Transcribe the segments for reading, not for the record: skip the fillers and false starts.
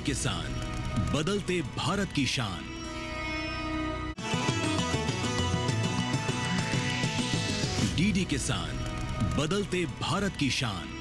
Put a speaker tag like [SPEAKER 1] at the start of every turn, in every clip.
[SPEAKER 1] किसान, बदलते भारत की शान। डीडी किसान, बदलते भारत की शान।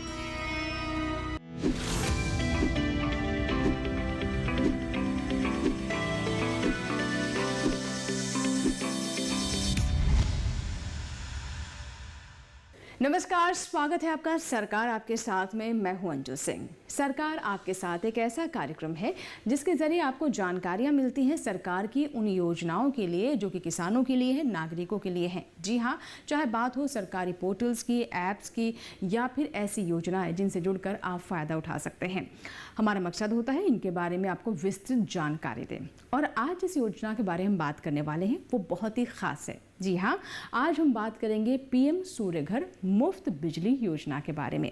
[SPEAKER 2] नमस्कार, स्वागत है आपका सरकार आपके साथ में। मैं हूं अंजू सिंह। सरकार आपके साथ एक ऐसा कार्यक्रम है जिसके जरिए आपको जानकारियां मिलती हैं सरकार की उन योजनाओं के लिए जो कि किसानों के लिए है, नागरिकों के लिए है। जी हां, चाहे बात हो सरकारी पोर्टल्स की, ऐप्स की या फिर ऐसी योजनाएं जिनसे जुड़कर आप फ़ायदा उठा सकते हैं। हमारा मकसद होता है इनके बारे में आपको विस्तृत जानकारी दें। और आज जिस योजना के बारे में हम बात करने वाले हैं वो बहुत ही खास है। जी हाँ, आज हम बात करेंगे पीएम सूर्य घर मुफ्त बिजली योजना के बारे में।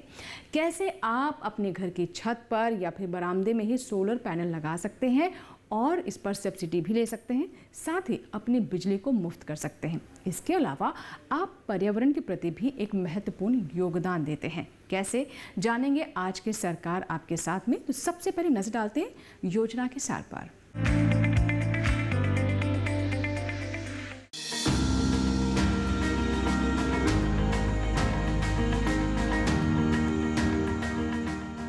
[SPEAKER 2] कैसे आप अपने घर की छत पर या फिर बरामदे में ही सोलर पैनल लगा सकते हैं और इस पर सब्सिडी भी ले सकते हैं, साथ ही अपनी बिजली को मुफ्त कर सकते हैं। इसके अलावा आप पर्यावरण के प्रति भी एक महत्वपूर्ण योगदान देते हैं। कैसे, जानेंगे आज के सरकार आपके साथ में। तो सबसे पहले नजर डालते हैं योजना के सार पर।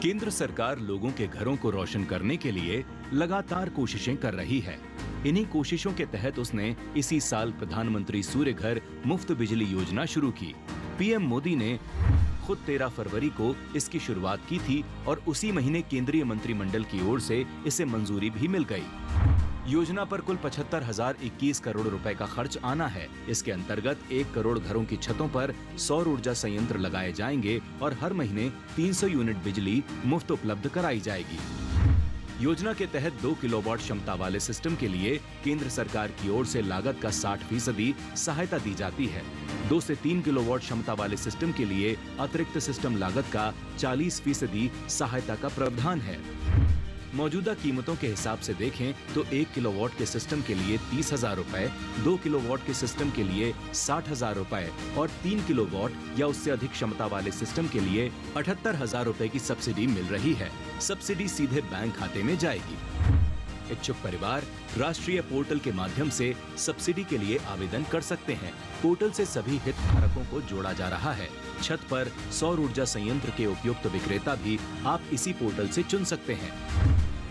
[SPEAKER 1] केंद्र सरकार लोगों के घरों को रोशन करने के लिए लगातार कोशिशें कर रही है। इन्हीं कोशिशों के तहत उसने इसी साल प्रधानमंत्री सूर्य घर मुफ्त बिजली योजना शुरू की। पीएम मोदी ने खुद 13 फरवरी को इसकी शुरुआत की थी और उसी महीने केंद्रीय मंत्रिमंडल की ओर से इसे मंजूरी भी मिल गई। योजना पर कुल 75,021 करोड़ रुपए का खर्च आना है। इसके अंतर्गत 1 करोड़ घरों की छतों पर सौर ऊर्जा संयंत्र लगाए जाएंगे और हर महीने 300 यूनिट बिजली मुफ्त उपलब्ध कराई जाएगी। योजना के तहत 2 किलोवाट क्षमता वाले सिस्टम के लिए केंद्र सरकार की ओर से लागत का 60% सहायता दी जाती है। 2 से 3 किलोवाट क्षमता वाले सिस्टम के लिए अतिरिक्त सिस्टम लागत का 40% सहायता का प्रावधान है। मौजूदा कीमतों के हिसाब से देखें तो 1 किलोवाट के सिस्टम के लिए 30,000 रुपए, 2 किलोवाट के सिस्टम के लिए 60,000 रुपए और 3 किलोवाट या उससे अधिक क्षमता वाले सिस्टम के लिए 78,000 रुपए की सब्सिडी मिल रही है। सब्सिडी सीधे बैंक खाते में जाएगी। इच्छुक परिवार राष्ट्रीय पोर्टल के माध्यम से सब्सिडी के लिए आवेदन कर सकते हैं। पोर्टल से सभी हितधारकों को जोड़ा जा रहा है। छत पर सौर ऊर्जा संयंत्र के उपयुक्त विक्रेता भी आप इसी पोर्टल से चुन सकते हैं।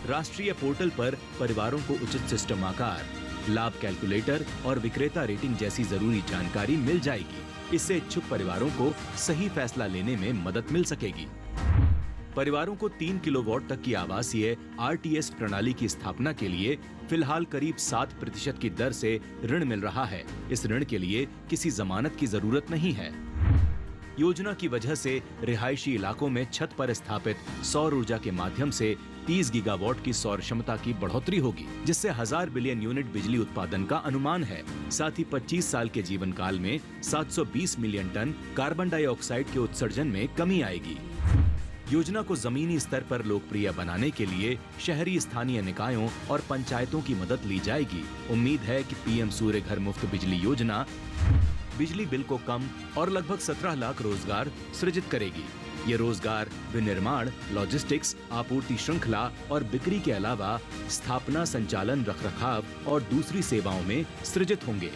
[SPEAKER 1] राष्ट्रीय पोर्टल पर परिवारों को उचित सिस्टम आकार, लाभ कैलकुलेटर और विक्रेता रेटिंग जैसी जरूरी जानकारी मिल जाएगी। इससे इच्छुक परिवारों को सही फैसला लेने में मदद मिल सकेगी। परिवारों को 3 किलोवाट तक की आवासीय आरटीएस प्रणाली की स्थापना के लिए फिलहाल करीब 7% की दर से ऋण मिल रहा है। इस ऋण के लिए किसी जमानत की जरूरत नहीं है। योजना की वजह से रिहायशी इलाकों में छत पर स्थापित सौर ऊर्जा के माध्यम से 30 गीगावाट की सौर क्षमता की बढ़ोतरी होगी, जिससे 1000 बिलियन यूनिट बिजली उत्पादन का अनुमान है। साथ ही 25 साल के जीवन काल में 720 मिलियन टन कार्बन डाइऑक्साइड के उत्सर्जन में कमी आएगी। योजना को जमीनी स्तर पर लोकप्रिय बनाने के लिए शहरी स्थानीय निकायों और पंचायतों की मदद ली जाएगी। उम्मीद है कि पीएम सूर्य घर मुफ्त बिजली योजना बिजली बिल को कम और लगभग 17 लाख रोजगार सृजित करेगी। ये रोजगार विनिर्माण, लॉजिस्टिक्स, आपूर्ति श्रृंखला और बिक्री के अलावा स्थापना, संचालन, रखरखाव और दूसरी सेवाओं में सृजित होंगे।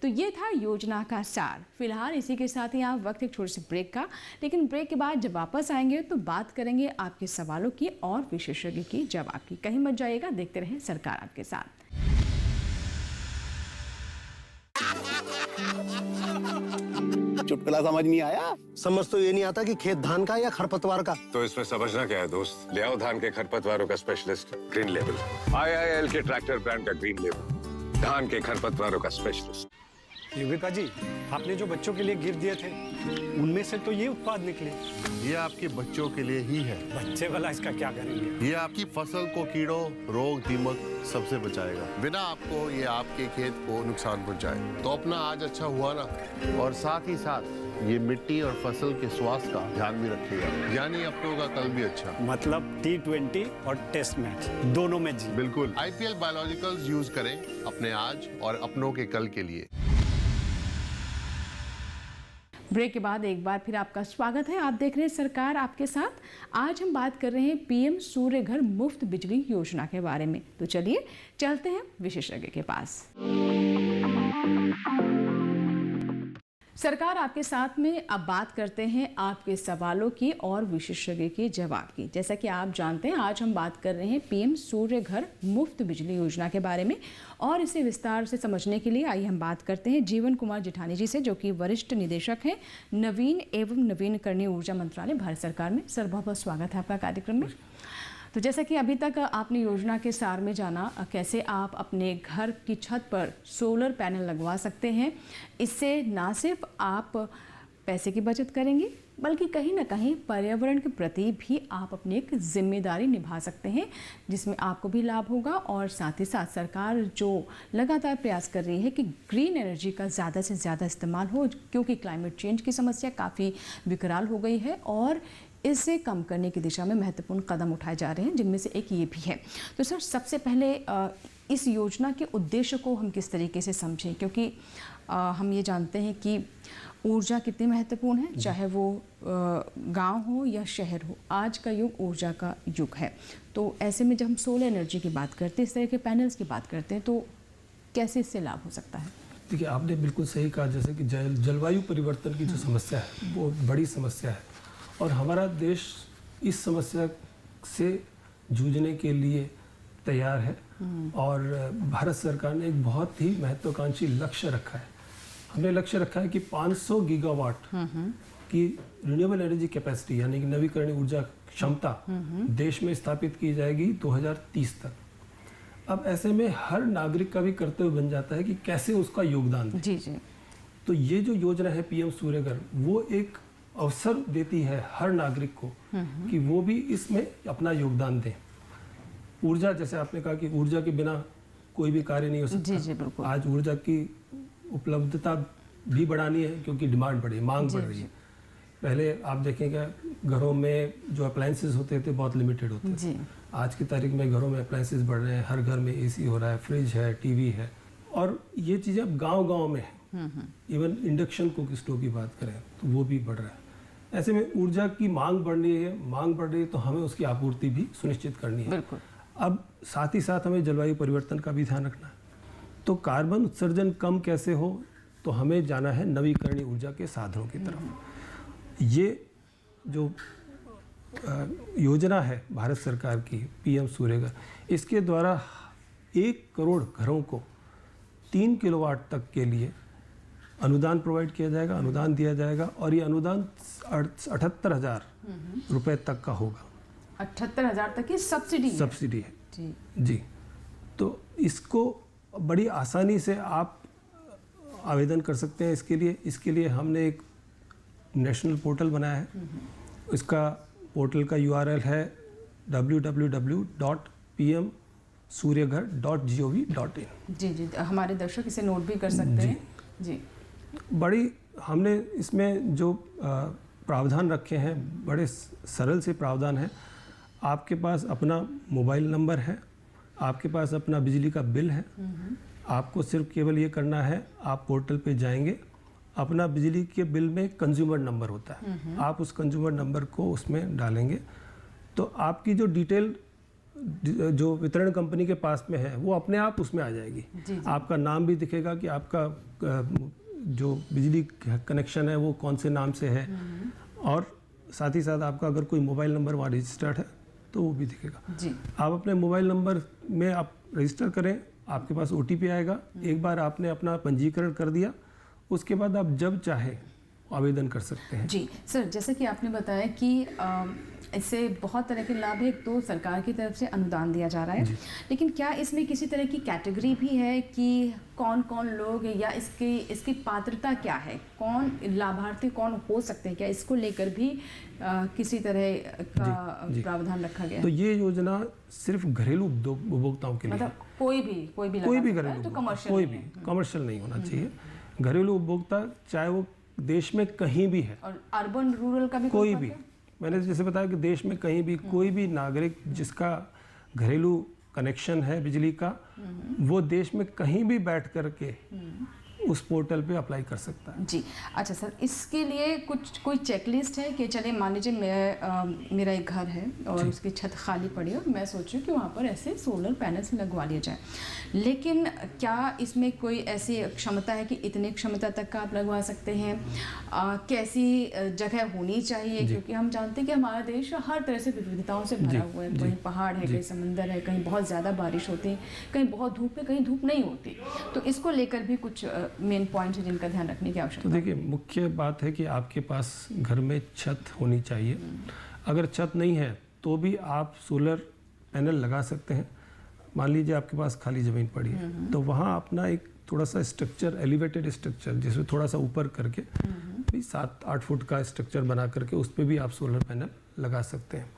[SPEAKER 2] तो ये था योजना का सार। फिलहाल इसी के साथ ही आप वक्त एक छोटे से ब्रेक का, लेकिन ब्रेक के बाद जब वापस आएंगे तो बात करेंगे आपके सवालों की और विशेषज्ञ की जवाब की। कहीं मत जाइएगा, देखते रहें सरकार आपके साथ।
[SPEAKER 3] चुटकुला समझ नहीं आया?
[SPEAKER 4] समझ तो ये नहीं आता कि खेत धान का या खरपतवार का।
[SPEAKER 5] तो इसमें समझना क्या है दोस्त? ले आओ धान के खरपतवारों का स्पेशलिस्ट ग्रीन लेवल, IIL के ट्रैक्टर ब्रांड का ग्रीन लेवल, धान के खरपतवारों का स्पेशलिस्ट।
[SPEAKER 4] युविका जी, आपने जो बच्चों के लिए गिफ्ट दिए थे उनमें से तो ये उत्पाद निकले।
[SPEAKER 6] ये आपके बच्चों के लिए ही है।
[SPEAKER 4] बच्चे वाला इसका क्या करेंगे?
[SPEAKER 6] ये आपकी फसल को कीड़ों, रोग, दीमक सबसे बचाएगा, बिना आपको ये आपके खेत को नुकसान पहुंचाए। तो अपना आज अच्छा हुआ ना, और साथ ही साथ ये मिट्टी और फसल के स्वास्थ्य का ध्यान भी रखेगा, यानी अपनों का कल भी अच्छा।
[SPEAKER 4] मतलब T20 और टेस्ट मैच दोनों में जी।
[SPEAKER 6] बिल्कुल। IPL बायोलॉजिकल्स यूज करें अपने आज और अपनों के कल के लिए।
[SPEAKER 2] ब्रेक के बाद एक बार फिर आपका स्वागत है। आप देख रहे हैं सरकार आपके साथ। आज हम बात कर रहे हैं पीएम सूर्य घर मुफ्त बिजली योजना के बारे में। तो चलिए चलते हैं विशेषज्ञ के पास। सरकार आपके साथ में अब बात करते हैं आपके सवालों की और विशेषज्ञ के जवाब की। जैसा कि आप जानते हैं, आज हम बात कर रहे हैं पीएम सूर्य घर मुफ्त बिजली योजना के बारे में, और इसे विस्तार से समझने के लिए आइए हम बात करते हैं जीवन कुमार जेठानी जी से, जो कि वरिष्ठ निदेशक हैं नवीन एवं नवीनकरणीय ऊर्जा मंत्रालय भारत सरकार में। सर, बहुत बहुत स्वागत है आपका कार्यक्रम में। तो जैसा कि अभी तक आपने योजना के सार में जाना, कैसे आप अपने घर की छत पर सोलर पैनल लगवा सकते हैं। इससे ना सिर्फ आप पैसे की बचत करेंगे, बल्कि कहीं ना कहीं पर्यावरण के प्रति भी आप अपनी एक जिम्मेदारी निभा सकते हैं, जिसमें आपको भी लाभ होगा। और साथ ही साथ सरकार जो लगातार प्रयास कर रही है कि ग्रीन एनर्जी का ज़्यादा से ज़्यादा इस्तेमाल हो, क्योंकि क्लाइमेट चेंज की समस्या काफ़ी विकराल हो गई है और इसे कम करने की दिशा में महत्वपूर्ण कदम उठाए जा रहे हैं, जिनमें से एक ये भी है। तो सर, सबसे पहले इस योजना के उद्देश्य को हम किस तरीके से समझें, क्योंकि हम ये जानते हैं कि ऊर्जा कितनी महत्वपूर्ण है, चाहे वो गांव हो या शहर हो। आज का युग ऊर्जा का युग है। तो ऐसे में जब हम सोलर एनर्जी की बात करते हैं, इस तरह के पैनल्स की बात करते हैं, तो कैसे इससे लाभ हो सकता है?
[SPEAKER 3] देखिए, आपने बिल्कुल सही कहा। जैसे कि जलवायु परिवर्तन की जो समस्या है वो बड़ी समस्या है, और हमारा देश इस समस्या से जूझने के लिए तैयार है। और भारत सरकार ने एक बहुत ही महत्वाकांक्षी लक्ष्य रखा है। हमने लक्ष्य रखा है कि 500 गीगावाट की रिन्यूएबल एनर्जी कैपेसिटी, यानी कि नवीकरणीय ऊर्जा क्षमता देश में स्थापित की जाएगी 2030 तक। अब ऐसे में हर नागरिक का भी कर्तव्य बन जाता है कि कैसे उसका योगदान दें।
[SPEAKER 2] जी जी।
[SPEAKER 3] तो ये जो योजना है पीएम सूर्य घर, वो एक अवसर देती है हर नागरिक को कि वो भी इसमें अपना योगदान दें। ऊर्जा, जैसे आपने कहा कि ऊर्जा के बिना कोई भी कार्य नहीं हो सकता।
[SPEAKER 2] जी जी, बिल्कुल।
[SPEAKER 3] आज ऊर्जा की उपलब्धता भी बढ़ानी है, क्योंकि डिमांड बढ़ी, मांग बढ़ रही है। पहले आप देखेंगे घरों में जो अप्लायंसेस होते थे बहुत लिमिटेड होते थे। आज की तारीख में घरों में अप्लायंसेस बढ़ रहे हैं, हर घर में एसी हो रहा है, फ्रिज है, टीवी है, और ये चीज़ें अब गाँव-गाँव में है। इवन इंडक्शन कुक स्टोव की बात करें तो वो भी बढ़ रहा है। ऐसे में ऊर्जा की मांग बढ़ रही है, तो हमें उसकी आपूर्ति भी सुनिश्चित करनी है।
[SPEAKER 2] बिल्कुल।
[SPEAKER 3] अब साथ ही साथ हमें जलवायु परिवर्तन का भी ध्यान रखना है। तो कार्बन उत्सर्जन कम कैसे हो, तो हमें जाना है नवीकरणीय ऊर्जा के साधनों की तरफ। ये जो योजना है भारत सरकार की पीएम सूर्य घर, इसके द्वारा 1 करोड़ घरों को 3 किलोवाट तक के लिए अनुदान प्रोवाइड किया जाएगा, अनुदान दिया जाएगा, और ये अनुदान 78,000 रुपए तक का होगा।
[SPEAKER 2] 78,000 तक की सब्सिडी
[SPEAKER 3] है।
[SPEAKER 2] जी
[SPEAKER 3] जी। तो इसको बड़ी आसानी से आप आवेदन कर सकते हैं। इसके लिए हमने एक नेशनल पोर्टल बनाया है। इसका पोर्टल का URL है www.pmsuryaghar.gov.in।
[SPEAKER 2] जी जी, हमारे दर्शक इसे नोट भी कर सकते हैं। जी।
[SPEAKER 3] बड़ी हमने इसमें जो प्रावधान रखे हैं, बड़े सरल से प्रावधान हैं। आपके पास अपना मोबाइल नंबर है, आपके पास अपना बिजली का बिल है। आपको सिर्फ केवल ये करना है, आप पोर्टल पे जाएंगे, अपना बिजली के बिल में कंज्यूमर नंबर होता है, आप उस कंज्यूमर नंबर को उसमें डालेंगे, तो आपकी जो डिटेल जो वितरण कंपनी के पास में है वो अपने आप उसमें आ जाएगी। आपका नाम भी दिखेगा कि आपका जो बिजली कनेक्शन है वो कौन से नाम से है, और साथ ही साथ आपका अगर कोई मोबाइल नंबर वहाँ रजिस्टर्ड है तो वो भी दिखेगा।
[SPEAKER 2] जी।
[SPEAKER 3] आप अपने मोबाइल नंबर में आप रजिस्टर करें, आपके पास OTP आएगा। एक बार आपने अपना पंजीकरण कर दिया, उसके बाद आप जब चाहे आवेदन कर सकते हैं।
[SPEAKER 2] जी सर, जैसे कि आपने बताया कि इससे बहुत तरह के लाभ है। एक तो सरकार की तरफ से अनुदान दिया जा रहा है, लेकिन क्या इसमें किसी तरह की कैटेगरी भी है कि कौन कौन लोग, या इसकी पात्रता क्या है, कौन लाभार्थी कौन हो सकते हैं, क्या इसको लेकर भी किसी तरह का प्रावधान रखा गया है?
[SPEAKER 3] तो ये योजना सिर्फ घरेलू उपभोक्ताओं के लिए,
[SPEAKER 2] मतलब कोई भी
[SPEAKER 3] घरेलू,
[SPEAKER 2] तो कमर्शियल
[SPEAKER 3] कोई भी कमर्शियल नहीं होना चाहिए। घरेलू उपभोक्ता, चाहे वो देश में कहीं भी है,
[SPEAKER 2] और अर्बन रूरल का भी
[SPEAKER 3] कोई
[SPEAKER 2] फर्क
[SPEAKER 3] भी,
[SPEAKER 2] है?
[SPEAKER 3] मैंने जैसे बताया कि देश में कहीं भी कोई भी नागरिक जिसका घरेलू कनेक्शन है बिजली का, वो देश में कहीं भी बैठ करके उस पोर्टल पे अप्लाई कर सकता है।
[SPEAKER 2] जी। अच्छा सर, इसके लिए कोई चेकलिस्ट है कि चले मान लीजिए मेरा एक घर है और उसकी छत खाली पड़ी है और मैं सोच रही हूँ कि वहाँ पर ऐसे सोलर पैनल्स लगवा लिए जाए, लेकिन क्या इसमें कोई ऐसी क्षमता है कि इतनी क्षमता तक का आप लगवा सकते हैं? कैसी जगह होनी चाहिए? क्योंकि हम जानते हैं कि हमारा देश हर तरह से विविधताओं से भरा हुआ है, कहीं पहाड़ है, कहीं समंदर है, कहीं बहुत ज़्यादा बारिश होती है, कहीं बहुत धूप है, कहीं धूप नहीं होती। तो इसको लेकर भी कुछ मेन पॉइंट है जिनका ध्यान रखने की आवश्यकता
[SPEAKER 3] तो
[SPEAKER 2] है।
[SPEAKER 3] देखिए, मुख्य बात है कि आपके पास घर में छत होनी चाहिए। अगर छत नहीं है तो भी आप सोलर पैनल लगा सकते हैं। मान लीजिए आपके पास खाली ज़मीन पड़ी है, तो वहाँ अपना एक थोड़ा सा स्ट्रक्चर, एलिवेटेड स्ट्रक्चर, जिसमें थोड़ा सा ऊपर करके भी 7-8 फुट का स्ट्रक्चर बना करके उस पर भी आप सोलर पैनल लगा सकते हैं।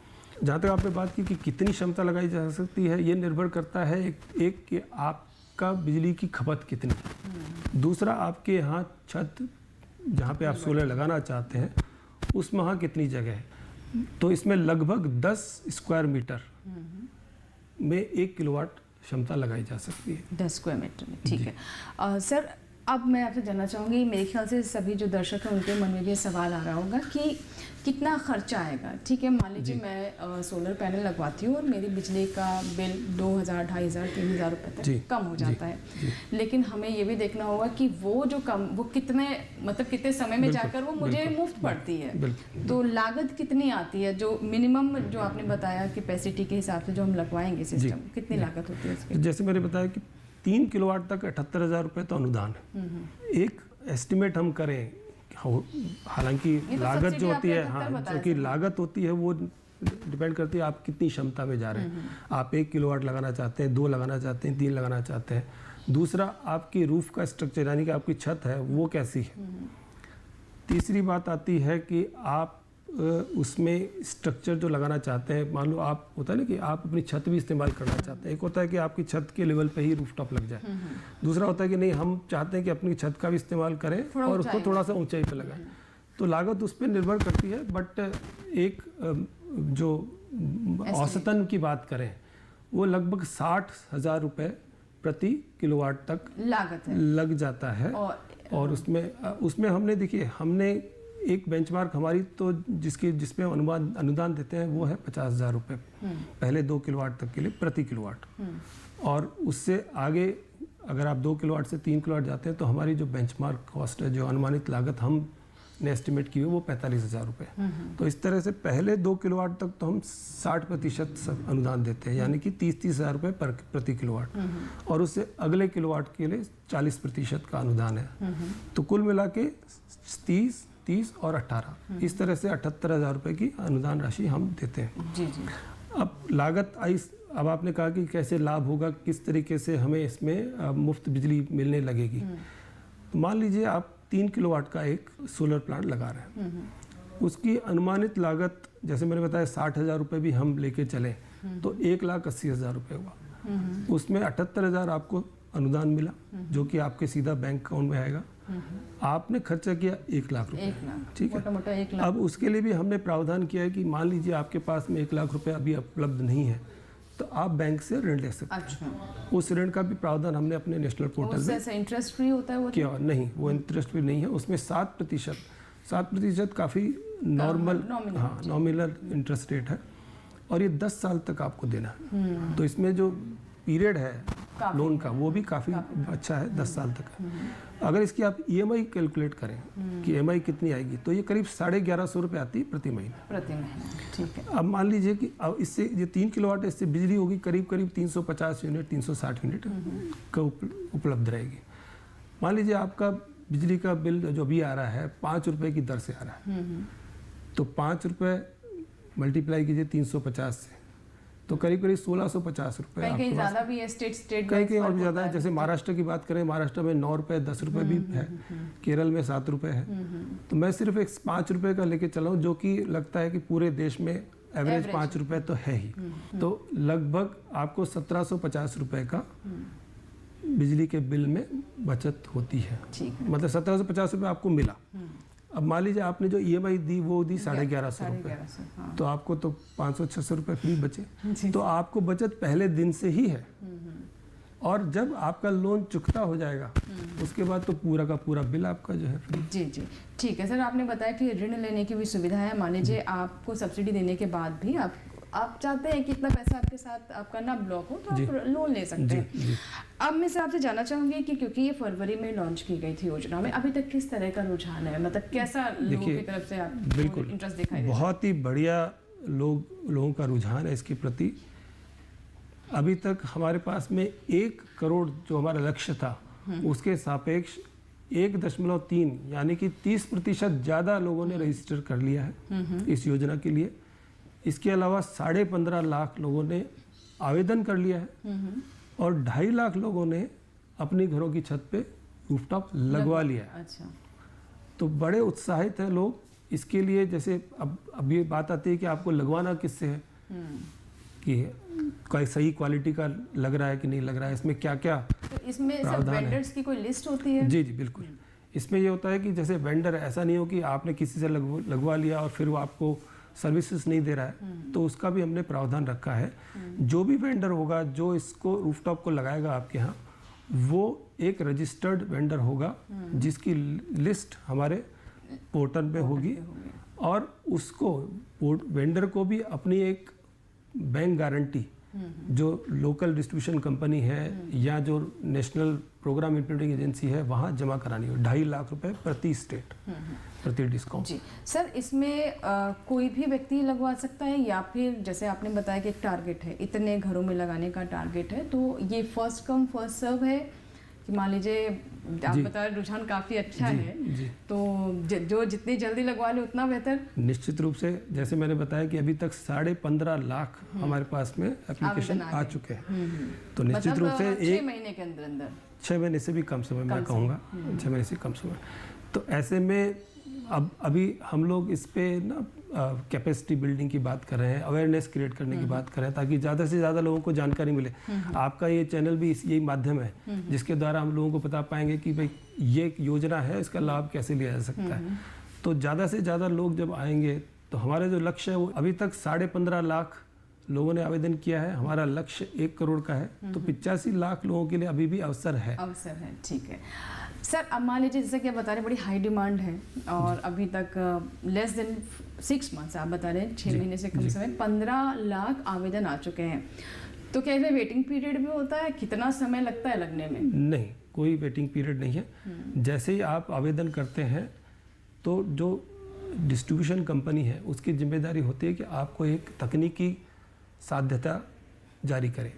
[SPEAKER 3] जहाँ तक आपने बात की कि कितनी क्षमता लगाई जा सकती है, ये निर्भर करता है एक कि आपका बिजली की खपत कितनी है, दूसरा आपके यहाँ छत जहाँ पे आप सोलर लगाना चाहते हैं उसमें वहाँ कितनी जगह है। तो इसमें लगभग 10 स्क्वायर मीटर में 1 किलोवाट क्षमता लगाई जा सकती है।
[SPEAKER 2] 10 स्क्वायर मीटर में, ठीक है। सर, अब मैं आपसे जानना चाहूँगी, मेरे ख्याल से सभी जो दर्शक हैं उनके मन में भी सवाल आ रहा होगा कि कितना खर्चा आएगा। ठीक है, मान लीजिए मैं सोलर पैनल लगवाती हूँ और मेरी बिजली का बिल 2000, 2500, 3000 रुपये तक कम हो जाता है, लेकिन हमें ये भी देखना होगा कि वो कितने समय में जाकर वो मुझे मुफ्त पड़ती है। तो लागत कितनी आती है, जो मिनिमम जो आपने बताया कैपेसिटी के हिसाब से जो हम लगवाएंगे सिस्टम, कितनी लागत होती है उसकी?
[SPEAKER 3] जैसे मैंने बताया कि 3 किलोवाट तक 78,000 रुपये तो अनुदान है। एक एस्टिमेट हम करें, हालांकि लागत जो होती है, हाँ, क्योंकि लागत होती है वो डिपेंड करती है आप कितनी क्षमता में जा रहे हैं। आप 1 किलोवाट लगाना चाहते हैं, 2 लगाना चाहते हैं, 3 लगाना चाहते हैं। दूसरा, आपकी रूफ का स्ट्रक्चर यानी कि आपकी छत है वो कैसी है। तीसरी बात आती है कि आप उसमें स्ट्रक्चर जो लगाना चाहते हैं, मान लो आप, होता है ना कि आप अपनी छत भी इस्तेमाल करना चाहते हैं। एक होता है कि आपकी छत के लेवल पे ही रूफटॉप लग जाए, दूसरा होता है कि नहीं, हम चाहते हैं कि अपनी छत का भी इस्तेमाल करें और उसको थोड़ा सा ऊंचाई पे लगाएं। तो लागत उस पर निर्भर करती है, बट एक जो औसतन की बात करें वो लगभग 60,000 रुपये प्रति किलोवाट तक
[SPEAKER 2] लागत है,
[SPEAKER 3] लग जाता है। और उसमें हमने, देखिए, हमने एक बेंचमार्क हमारी तो जिसमें अनुदान देते हैं वो है 50,000 रुपये पहले 2 किलोवाट तक के लिए प्रति किलोवाट। और उससे आगे अगर आप 2 किलोवाट से 3 किलोवाट जाते हैं तो हमारी जो बेंचमार्क कॉस्ट है, जो अनुमानित लागत हमने एस्टिमेट की है, वो 45,000 रुपये। तो इस तरह से पहले 2 किलोवाट तक तो हम 60% अनुदान देते हैं, यानी कि 30,000 रुपये प्रति किलोवाट, और उससे अगले किलोवाट के लिए 40% का अनुदान है। तो कुल मिला के 30 और 18, इस तरह से 78,000 रुपये की अनुदान राशि हम देते हैं।
[SPEAKER 2] जी जी।
[SPEAKER 3] अब लागत आई, अब आपने कहा कि कैसे लाभ होगा, किस तरीके से हमें इसमें मुफ्त बिजली मिलने लगेगी। तो मान लीजिए आप 3 किलोवाट का एक सोलर प्लांट लगा रहे हैं, उसकी अनुमानित लागत जैसे मैंने बताया 60,000 रुपये भी हम लेके चले तो 1,80,000 रुपये हुआ। उसमें 78,000 आपको अनुदान मिला, जो कि आपके सीधा बैंक अकाउंट में आएगा। आपने खर्चा किया 1 लाख रुपए, ठीक है।
[SPEAKER 2] मोटा 1 लाख।
[SPEAKER 3] अब उसके लिए भी हमने प्रावधान किया है कि मान लीजिए आपके पास में 1 लाख रुपए अभी उपलब्ध नहीं है, तो आप बैंक से ऋण ले सकते हैं।
[SPEAKER 2] अच्छा।
[SPEAKER 3] उस ऋण का भी प्रावधान हमने अपने नेशनल पोर्टल में
[SPEAKER 2] इंटरेस्ट फ्री होता है वो?
[SPEAKER 3] क्या नहीं, वो इंटरेस्ट फ्री नहीं है। उसमें 7% काफ़ी नॉर्मल, हाँ, नॉमिनल इंटरेस्ट रेट है, और ये 10 साल तक आपको देना है। तो इसमें जो पीरियड है लोन का वो भी काफ़ी अच्छा है, 10 साल तक है। अगर इसकी आप EMI कैलकुलेट करें कि EMI कितनी आएगी, तो ये करीब 1150 रुपये आती है प्रति महीने।
[SPEAKER 2] ठीक है।
[SPEAKER 3] अब मान लीजिए कि अब इससे ये 3 किलोवाट, इससे बिजली होगी करीब 350 यूनिट, 360 यूनिट का उपलब्ध रहेगी। मान लीजिए आपका बिजली का बिल जो भी आ रहा है 5 रुपये की दर से आ रहा है, तो 5 रुपये मल्टीप्लाई कीजिए 350 से, तो करीब 1650 रुपये।
[SPEAKER 2] कहीं ज़्यादा भी है, स्टेट
[SPEAKER 3] कहीं और भी ज़्यादा है। जैसे महाराष्ट्र की बात करें, महाराष्ट्र में 9 रुपये 10 रुपये भी है, केरल में 7 रुपये है। तो मैं सिर्फ एक 5 रुपये का लेके चला हूँ, जो कि लगता है कि पूरे देश में एवरेज 5 रुपये तो है ही। तो लगभग आपको 1750 रुपये का बिजली के बिल में बचत होती है। मतलब 1750 रुपये आपको मिला। अब मान लीजिए आपने जो EMI दी वो दी 1150 रुपये,
[SPEAKER 2] 1150, हाँ।
[SPEAKER 3] तो आपको तो 500-600 रुपये फ्री बचे,
[SPEAKER 2] जी।
[SPEAKER 3] तो आपको बचत पहले दिन से ही है। और जब आपका लोन चुकता हो जाएगा उसके बाद तो पूरा का पूरा बिल आपका जो है फ्री।
[SPEAKER 2] जी जी, ठीक है सर। आपने बताया कि ऋण लेने की भी सुविधा है। मान लीजिए आपको सब्सिडी देने के बाद भी आप चाहते हैं कि इतना पैसा आपके साथ आपका ना ब्लॉक हो, तो आप लोन ले सकते हैं।
[SPEAKER 3] जी।
[SPEAKER 2] अब मैं से आपसे जानना चाहूंगी कि क्योंकि ये फरवरी में लॉन्च की गई थी योजना में, अभी तक किस तरह का रुझान है, मतलब कैसा लोगों की तरफ से आप
[SPEAKER 3] बिल्कुल
[SPEAKER 2] इंटरेस्ट दिखाई दे रहा है?
[SPEAKER 3] बहुत ही बढ़िया लोगों का रुझान है इसके प्रति। अभी तक हमारे पास में 1 करोड़ जो हमारा लक्ष्य था उसके सापेक्ष 1.3 यानी कि 30% ज़्यादा लोगों ने रजिस्टर कर लिया है इस योजना के लिए। इसके अलावा 15.5 लाख लोगों ने आवेदन कर लिया है और 2.5 लाख लोगों ने अपनी घरों की छत पे रूफटॉप लगवा लिया है।
[SPEAKER 2] अच्छा,
[SPEAKER 3] तो बड़े उत्साहित हैं लोग इसके लिए। जैसे अब ये बात आती है कि आपको लगवाना किससे है, कि कोई सही क्वालिटी का लग रहा है कि नहीं लग रहा है, इसमें क्या क्या
[SPEAKER 2] तो इसमें सब
[SPEAKER 3] प्रावधान है।
[SPEAKER 2] वेंडर्स की कोई लिस्ट होती है?
[SPEAKER 3] जी बिल्कुल। इसमें ये होता है कि जैसे वेंडर, ऐसा नहीं हो कि आपने किसी से लगवा लिया और फिर वो आपको सर्विसेज नहीं दे रहा है, तो उसका भी हमने प्रावधान रखा है। जो भी वेंडर होगा जो इसको रूफटॉप को लगाएगा आपके यहाँ, वो एक रजिस्टर्ड वेंडर होगा जिसकी लिस्ट हमारे पोर्टल पे होगी, और उसको वेंडर को भी अपनी एक बैंक गारंटी जो लोकल डिस्ट्रीब्यूशन कंपनी है या जो नेशनल प्रोग्राम इंप्लीमेंटिंग एजेंसी है वहाँ जमा करानी हो। 2.5 लाख रुपए प्रति स्टेट, प्रति डिस्काउंट।
[SPEAKER 2] जी सर, इसमें कोई भी व्यक्ति लगवा सकता है या फिर जैसे आपने बताया कि एक टारगेट है, इतने घरों में लगाने का टारगेट है, तो ये फर्स्ट कम फर्स्ट सर्व है कि मान लीजिए आप बता रहे रुझान काफ़ी अच्छा है, तो जो जितनी जल्दी लगवा ले उतना बेहतर?
[SPEAKER 3] निश्चित रूप से, जैसे मैंने बताया कि अभी तक 15.5 लाख हमारे पास में एप्लीकेशन आ चुके हैं, तो निश्चित रूप से
[SPEAKER 2] 6 महीने के अंदर अंदर,
[SPEAKER 3] 6 महीने से भी कम समय मैं कहूँगा, 6 महीने से कम समय। तो ऐसे में अब अभी हम लोग इस पे ना कैपेसिटी बिल्डिंग की बात कर रहे हैं, अवेयरनेस क्रिएट करने की बात कर रहे हैं, ताकि ज़्यादा से ज़्यादा लोगों को जानकारी मिले। आपका ये चैनल भी यही माध्यम है जिसके द्वारा हम लोगों को बता पाएंगे कि भाई ये एक योजना है, इसका लाभ कैसे लिया जा सकता है। तो ज़्यादा से ज़्यादा लोग जब आएंगे, तो हमारा जो लक्ष्य है वो अभी तक 15.5 लाख लोगों ने आवेदन किया है, हमारा लक्ष्य 1 करोड़ का है, तो 85 लाख लोगों के लिए अभी भी अवसर है।
[SPEAKER 2] ठीक है सर। अब मान लीजिए जैसे कि आप बता रहे हैं बड़ी हाई डिमांड है और अभी तक लेस देन 6 मंथ्स आप बता रहे हैं, 6 महीने से कम समय, 15 लाख आवेदन आ चुके हैं, तो क्या इसमें वेटिंग पीरियड भी होता है? कितना समय लगता है लगने में?
[SPEAKER 3] नहीं, कोई वेटिंग पीरियड नहीं है। जैसे ही आप आवेदन करते हैं तो जो डिस्ट्रीब्यूशन कंपनी है उसकी जिम्मेदारी होती है कि आपको एक तकनीकी साध्यता जारी करे,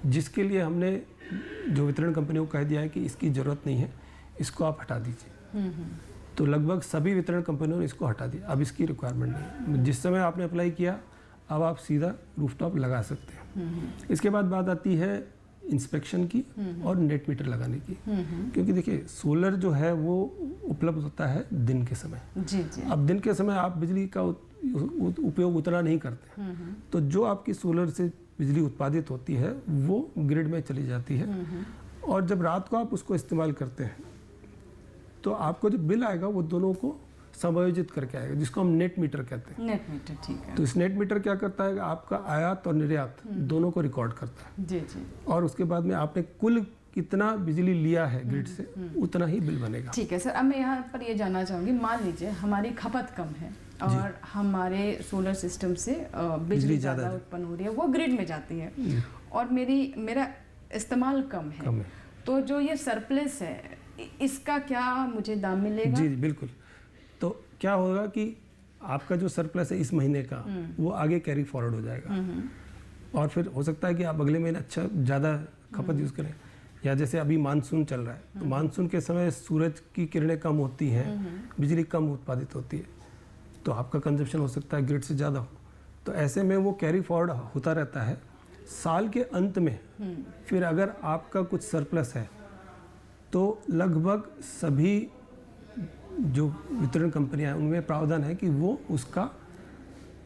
[SPEAKER 3] जिसके लिए हमने जो वितरण कंपनियों को कह दिया है कि इसकी ज़रूरत नहीं है, इसको आप हटा दीजिए। तो लगभग सभी वितरण कंपनियों ने इसको हटा दिया, अब इसकी रिक्वायरमेंट नहीं। जिस समय आपने अप्लाई किया, अब आप सीधा रूफटॉप लगा सकते हैं। इसके बाद बात आती है इंस्पेक्शन की और नेट मीटर लगाने की, क्योंकि देखिए सोलर जो है वो उपलब्ध होता है दिन के समय।
[SPEAKER 2] जी जी।
[SPEAKER 3] अब दिन के समय आप बिजली का उपयोग उतना नहीं करते, तो जो आपकी सोलर से बिजली उत्पादित होती है वो ग्रिड में चली जाती है, और जब रात को आप उसको इस्तेमाल करते हैं तो आपको जो बिल आएगा वो दोनों को समायोजित करके आएगा, जिसको हम नेट मीटर कहते हैं।
[SPEAKER 2] नेट मीटर, ठीक है।
[SPEAKER 3] तो इस नेट मीटर क्या करता है, आपका आयात और निर्यात दोनों को रिकॉर्ड करता है।
[SPEAKER 2] जी जी।
[SPEAKER 3] और उसके बाद में आपने कुल कितना बिजली लिया है ग्रिड से, उतना ही बिल बनेगा।
[SPEAKER 2] ठीक है सर। अब मैं यहाँ पर ये जानना चाहूँगी, मान लीजिए हमारी खपत कम है और हमारे सोलर सिस्टम से बिजली ज़्यादा उत्पन्न हो रही है, वो ग्रिड में जाती है, और मेरा इस्तेमाल कम है, तो जो ये सरप्लस है इसका क्या मुझे दाम मिलेगा?
[SPEAKER 3] जी बिल्कुल। तो क्या होगा कि आपका जो सरप्लस है इस महीने का, वो आगे कैरी फॉरवर्ड हो जाएगा, और फिर हो सकता है कि आप अगले महीने अच्छा ज़्यादा खपत यूज़ करें। या जैसे अभी मानसून चल रहा है, तो मानसून के समय सूरज की किरणें कम होती हैं, बिजली कम उत्पादित होती है, तो आपका कंजप्शन हो सकता है ग्रिड से ज़्यादा हो। तो ऐसे में वो कैरी फॉरवर्ड होता रहता है। साल के अंत में फिर अगर आपका कुछ सरप्लस है, तो लगभग सभी जो वितरण कंपनियां हैं उनमें प्रावधान है कि वो उसका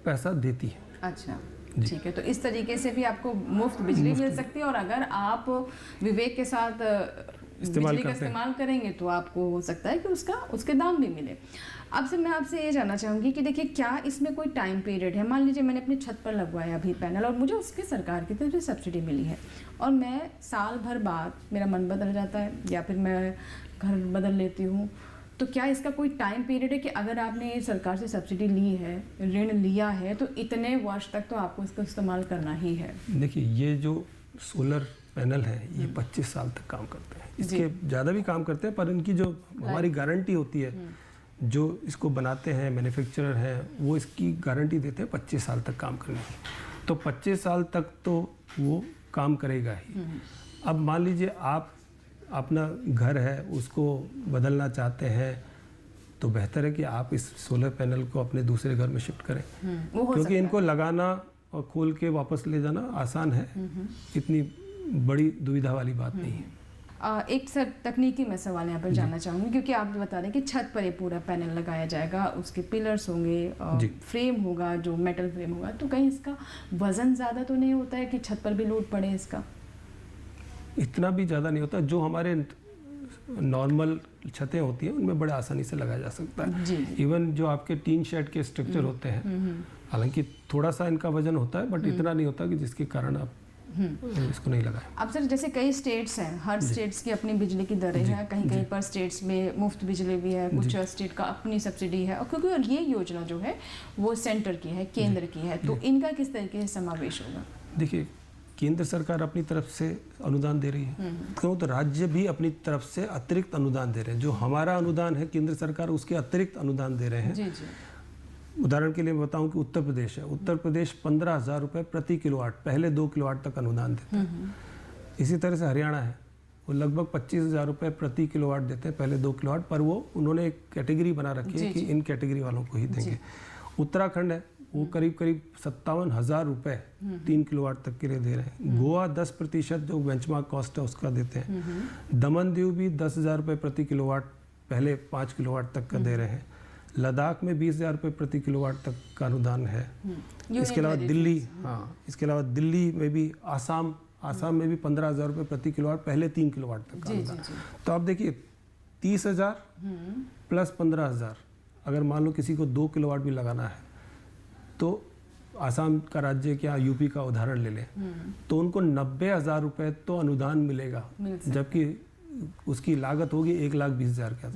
[SPEAKER 3] पैसा देती है।
[SPEAKER 2] अच्छा, ठीक है। तो इस तरीके से भी आपको मुफ्त बिजली मिल सकती है, और अगर आप विवेक के साथ
[SPEAKER 3] इस्तेमाल
[SPEAKER 2] बिजली का
[SPEAKER 3] करते हैं।
[SPEAKER 2] इस्तेमाल करेंगे तो आपको हो सकता है कि उसके दाम भी मिले। अब से मैं आपसे ये जानना चाहूँगी कि देखिए, क्या इसमें कोई टाइम पीरियड है? मान लीजिए मैंने अपनी छत पर लगवाया अभी पैनल और मुझे उसकी सरकार की तरफ से सब्सिडी मिली है और मैं साल भर बाद मेरा मन बदल जाता है या फिर मैं घर बदल लेती हूँ, तो क्या इसका कोई टाइम पीरियड है कि अगर आपने सरकार से सब्सिडी ली है, ऋण लिया है, तो इतने वर्ष तक तो आपको इसका इस्तेमाल करना ही है?
[SPEAKER 3] देखिए, ये जो सोलर पैनल है ये 25 साल तक काम करते हैं। इसके ज़्यादा भी काम करते हैं, पर इनकी जो हमारी गारंटी होती है, जो इसको बनाते हैं मैन्युफैक्चरर हैं, वो इसकी गारंटी देते हैं 25 साल तक काम करने की। तो 25 साल तक तो वो काम करेगा ही। अब मान लीजिए आप अपना घर है उसको बदलना चाहते हैं, तो बेहतर है कि आप इस सोलर पैनल को अपने दूसरे घर में शिफ्ट करें,
[SPEAKER 2] वो हो
[SPEAKER 3] क्योंकि इनको लगाना और खोल के वापस ले जाना आसान है, इतनी बड़ी दुविधा वाली बात नहीं है।
[SPEAKER 2] एक सर तकनीकी मैं सवाल यहाँ पर जानना चाहूँगी, क्योंकि आप बता रहे हैं कि छत पर ये पूरा पैनल लगाया जाएगा, उसके पिलर्स होंगे, फ्रेम होगा जो मेटल फ्रेम होगा, तो कहीं इसका वजन ज़्यादा तो नहीं होता है कि छत पर भी लोड पड़े इसका?
[SPEAKER 3] इतना भी ज़्यादा नहीं होता। जो हमारे नॉर्मल छतें होती हैं उनमें बड़े आसानी से लगाया जा सकता है। इवन जो आपके टीन शेड के स्ट्रक्चर होते हैं, हालांकि थोड़ा सा इनका वजन होता है, बट इतना नहीं होता कि जिसके कारण आप इसको नहीं लगाए।
[SPEAKER 2] अब सर जैसे कई स्टेट्स हैं, हर स्टेट्स की अपनी बिजली की दरें हैं, कहीं कहीं पर स्टेट्स में मुफ्त बिजली भी है, कुछ स्टेट का अपनी सब्सिडी है, और क्योंकि ये योजना जो है वो सेंटर की है, केंद्र की है, तो इनका किस तरीके से समावेश होगा?
[SPEAKER 3] देखिए, केंद्र सरकार अपनी तरफ से अनुदान दे रही है, तो राज्य भी अपनी तरफ से अतिरिक्त अनुदान दे रहे हैं। जो हमारा अनुदान है केंद्र सरकार उसके अतिरिक्त अनुदान दे रहे हैं।
[SPEAKER 2] जी जी।
[SPEAKER 3] उदाहरण के लिए मैं बताऊं कि उत्तर प्रदेश है, उत्तर प्रदेश 15,000 रुपये प्रति किलोवाट, पहले 2 किलोवाट तक अनुदान देता है। इसी तरह से हरियाणा है, वो लगभग 25,000 रुपये प्रति किलोवाट देते हैं, पहले 2 किलोवाट, पर वो उन्होंने एक कैटेगरी बना रखी है कि इन कैटेगरी वालों को ही देंगे। उत्तराखंड है, वो करीब 57,000 रुपये 3 किलोवाट तक के लिए दे रहे हैं। गोवा 10% जो बेंचमार्क कॉस्ट है उसका देते हैं। दमन दीव भी 10,000 रुपये प्रति किलोवाट पहले 5 किलोवाट तक का दे रहे हैं। लद्दाख में 20,000 रुपये प्रति किलोवाट तक का अनुदान है। इसके अलावा दिल्ली, इसके अलावा दिल्ली में भी, आसाम में भी 15,000 रुपये प्रति किलोवाट पहले 3 किलोवाट तक का अनुदान। तो आप देखिए 30,000 प्लस 15,000, अगर मान लो किसी को 2 किलोवाट भी लगाना है, तो आसाम का राज्य क्या यूपी का उदाहरण ले लें, तो उनको 90,000 रुपये तो अनुदान मिलेगा, जबकि उसकी लागत होगी 1,20,000 का।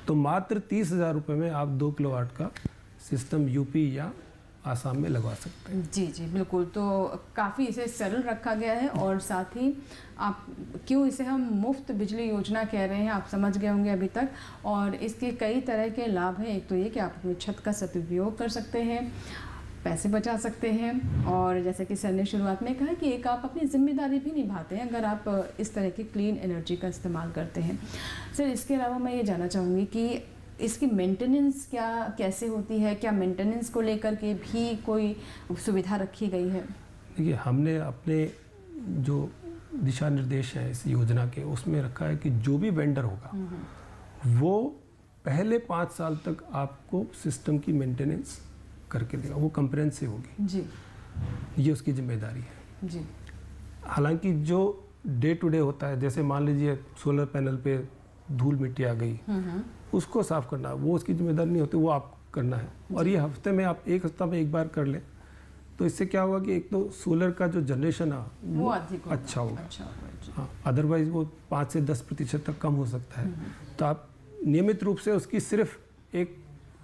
[SPEAKER 3] तो मात्र 30,000 रुपये में आप 2 किलोवाट का सिस्टम यूपी या आसाम में लगवा सकते हैं।
[SPEAKER 2] जी जी बिल्कुल। तो काफ़ी इसे सरल रखा गया है, और साथ ही आप क्यों इसे हम मुफ्त बिजली योजना कह रहे हैं आप समझ गए होंगे अभी तक। और इसके कई तरह के लाभ हैं। एक तो ये कि आप अपनी छत का सदुपयोग कर सकते हैं, पैसे बचा सकते हैं, और जैसे कि सर ने शुरुआत में कहा कि एक आप अपनी जिम्मेदारी भी निभाते हैं अगर आप इस तरह की क्लीन एनर्जी का इस्तेमाल करते हैं। सर इसके अलावा मैं ये जानना चाहूँगी कि इसकी मेंटेनेंस कैसे होती है? क्या मेंटेनेंस को लेकर के भी कोई सुविधा रखी गई है?
[SPEAKER 3] देखिए, हमने अपने जो दिशा निर्देश हैं इस योजना के, उसमें रखा है कि जो भी वेंडर होगा वो पहले 5 साल तक आपको सिस्टम की मेंटेनेंस करके देगा, वो कंप्रेहेंसिव होगी
[SPEAKER 2] जी,
[SPEAKER 3] ये उसकी जिम्मेदारी है
[SPEAKER 2] जी।
[SPEAKER 3] हालांकि जो डे टू डे होता है, जैसे मान लीजिए सोलर पैनल पे धूल मिट्टी आ गई, उसको साफ करना वो उसकी जिम्मेदारी नहीं होती, वो आप करना है। और ये हफ्ते में आप एक हफ्ता में एक बार कर लें, तो इससे क्या होगा कि एक तो सोलर का जो जनरेशन है वो अच्छा होगा। हाँ, अदरवाइज वो 5 से 10% तक कम हो सकता है। तो आप नियमित रूप से उसकी सिर्फ एक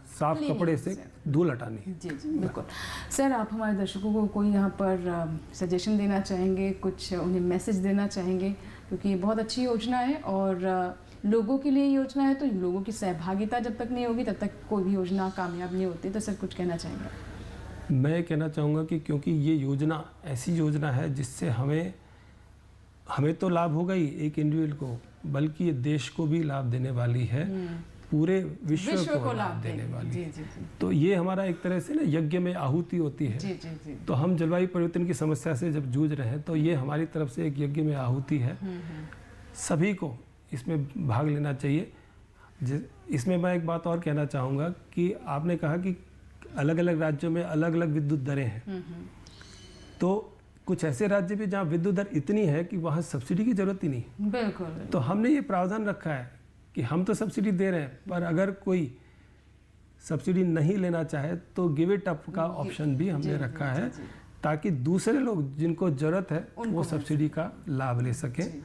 [SPEAKER 3] साफ कपड़े से धूल हटानी है।
[SPEAKER 2] जी जी बिल्कुल। सर आप हमारे दर्शकों को कोई यहाँ पर सजेशन देना चाहेंगे, कुछ उन्हें मैसेज देना चाहेंगे? क्योंकि ये बहुत अच्छी योजना है और लोगों के लिए योजना है, तो लोगों की सहभागिता जब तक नहीं होगी तब तक कोई भी योजना कामयाब नहीं होती। तो सर कुछ कहना चाहेंगे?
[SPEAKER 3] मैं कहना चाहूँगा कि क्योंकि ये योजना ऐसी योजना है जिससे हमें तो लाभ होगा ही एक इंडिविजुअल को, बल्कि ये देश को भी लाभ देने वाली है, पूरे विश्व को लाभ देने वाली है। तो ये हमारा एक तरह से ना यज्ञ में आहुति होती है। तो हम जलवायु परिवर्तन की समस्या से जब जूझ रहे हैं, तो ये हमारी तरफ से एक यज्ञ में आहुति है। सभी को इसमें भाग लेना चाहिए। इसमें मैं एक बात और कहना चाहूँगा कि आपने कहा कि अलग अलग राज्यों में अलग अलग विद्युत दरें हैं, तो कुछ ऐसे राज्य भी जहाँ विद्युत दर इतनी है कि वहाँ सब्सिडी की जरूरत ही नहीं।
[SPEAKER 2] बिल्कुल।
[SPEAKER 3] तो हमने ये प्रावधान रखा है कि हम तो सब्सिडी दे रहे हैं, पर अगर कोई सब्सिडी नहीं लेना चाहे तो गिव इट अप का ऑप्शन भी हमने रखा है, ताकि दूसरे लोग जिनको जरूरत है वो सब्सिडी का लाभ ले सकें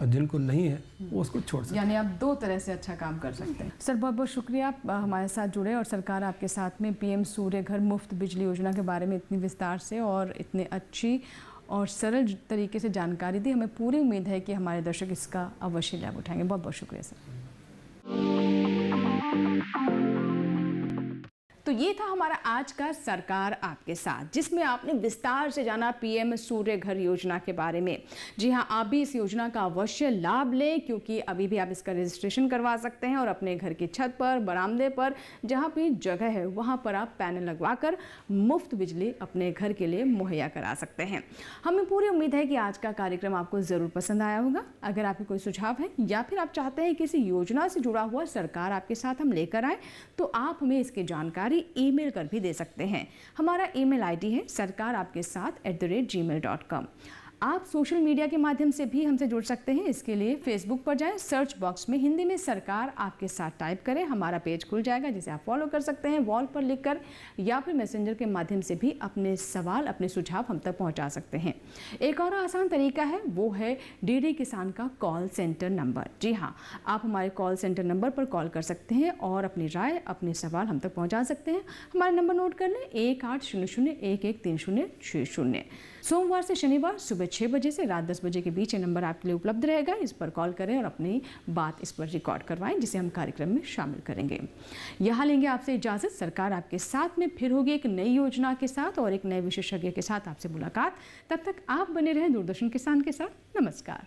[SPEAKER 3] और जिनको नहीं है वो उसको छोड़ सकें।
[SPEAKER 2] यानी आप दो तरह से अच्छा काम कर सकते हैं। सर बहुत बहुत शुक्रिया आप हमारे साथ जुड़े और सरकार आपके साथ में पीएम सूर्य घर मुफ्त बिजली योजना के बारे में इतनी विस्तार से और इतनी अच्छी और सरल तरीके से जानकारी दी। हमें पूरी उम्मीद है कि हमारे दर्शक इसका अवश्य लाभ उठाएंगे। बहुत बहुत शुक्रिया सर। तो ये था हमारा आज का सरकार आपके साथ, जिसमें आपने विस्तार से जाना पीएम सूर्य घर योजना के बारे में। जी हाँ, आप भी इस योजना का अवश्य लाभ लें, क्योंकि अभी भी आप इसका रजिस्ट्रेशन करवा सकते हैं और अपने घर की छत पर, बरामदे पर, जहाँ भी जगह है वहाँ पर आप पैनल लगवाकर मुफ्त बिजली अपने घर के लिए मुहैया करा सकते हैं। हमें पूरी उम्मीद है कि आज का कार्यक्रम आपको ज़रूर पसंद आया होगा। अगर आपके कोई सुझाव है या फिर आप चाहते हैं किसी योजना से जुड़ा हुआ सरकार आपके साथ हम लेकर आए, तो आप हमें इसकी जानकारी ईमेल कर भी दे सकते हैं। हमारा ईमेल आईडी है sarkaarapkesaath@gmail.com। आप सोशल मीडिया के माध्यम से भी हमसे जुड़ सकते हैं। इसके लिए फेसबुक पर जाएं, सर्च बॉक्स में हिंदी में सरकार आपके साथ टाइप करें, हमारा पेज खुल जाएगा जिसे आप फॉलो कर सकते हैं वॉल पर लिखकर, या फिर मैसेंजर के माध्यम से भी अपने सवाल, अपने सुझाव हम तक पहुंचा सकते हैं। एक और आसान तरीका है, वो है डीडी किसान का कॉल सेंटर नंबर। जी हाँ, आप हमारे कॉल सेंटर नंबर पर कॉल कर सकते हैं और अपनी राय, अपने सवाल हम तक पहुँचा सकते हैं। हमारा नंबर नोट कर लें, 1800113060। सोमवार से शनिवार सुबह 6 बजे से रात 10 बजे के बीच ये नंबर आपके लिए उपलब्ध रहेगा। इस पर कॉल करें और अपनी बात इस पर रिकॉर्ड करवाएं, जिसे हम कार्यक्रम में शामिल करेंगे। यहाँ लेंगे आपसे इजाज़त। सरकार आपके साथ में फिर होगी एक नई योजना के साथ और एक नए विशेषज्ञ के साथ आपसे मुलाकात। तब तक आप बने रहें दूरदर्शन किसान के साथ। नमस्कार।